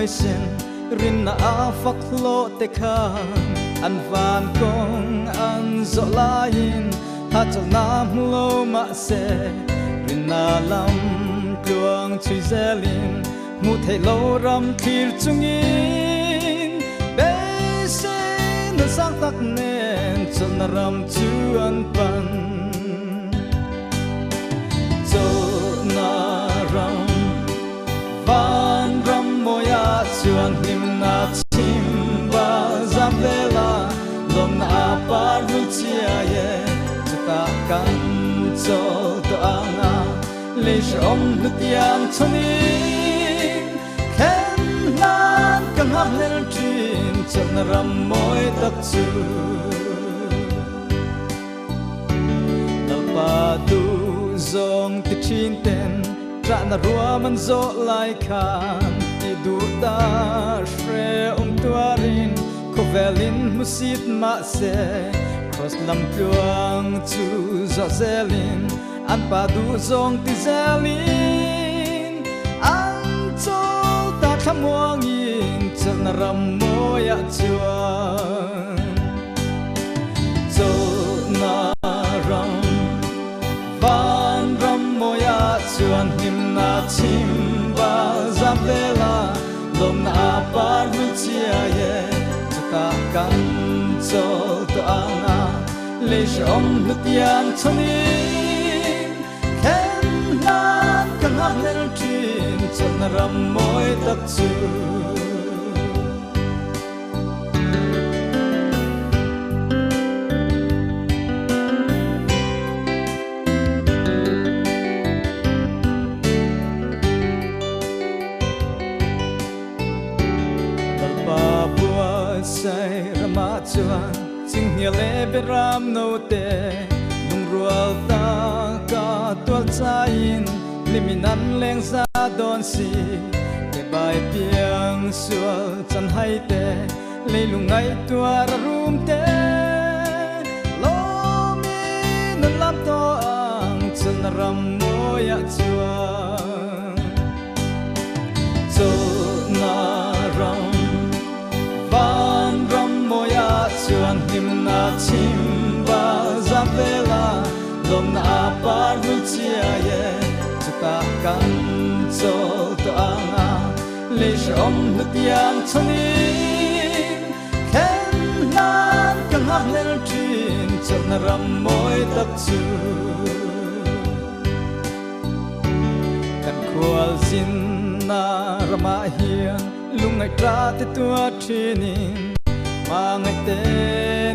môi sen rin na afak lo te khan an van kong an zo lain hat nam lo ma se rin na lam tuang chui zelin mu thei lo ram thir chungin be se na sang tak nen chon na ram chu an pan zo na ram van ram moya chuan him na chim ba zabela lom na par ru chia ye ta kan chol to anga le shom nu tiam chonin khen nan kan hap len trin chon ram moi tak chu dal pa tu zong ti chin ten tra na rua man zo lai khan ti du da shre tuarin ko velin musit ma se cross lam tuang chu zo zelin an pa du zong ti zelin an chol ta khamuang in chal na ram moya chuan zo na ram van ram moya chuan him na chim ba zabela lom na par ru chia ye ta kan chol to anga le shom nu tiam chonin khen nan kan hap len trin chon ram moi tak chu say rama chuan ching hia le beram no te lung rual ta ka tual cha in liminan leng sa don si te bai piang sual chan hai te leilungai tua rum te lo mi nan lam to ang chan ram moya chuan so na ram van ram moya chuan him na chim ba zabela lom na par ru chia ye chuta kan chol to anga le shom nu tiam chonin khen nan kan hap len trin chon ram moi tak chu kan khwal zin na rama hian lungai tra te tua trinin ma ngai te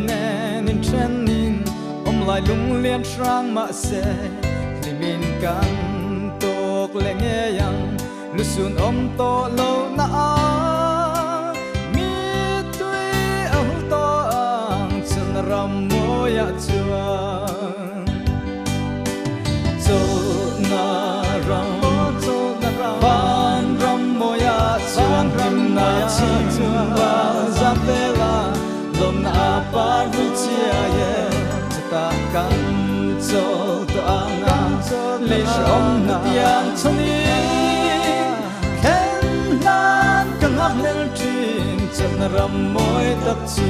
nen in trenin om lai lung lian shrang ma se limin kan tok le nge yang lu sun om to lo na a mi tui a hu to ang chun ram moya chuan zo na ram van ram moya chuan him na chim ba zabela lom na par ru chia ye ta kan chol to anga le shom na tiam chonin khen nan kan hap len trin chon ram moi tak chu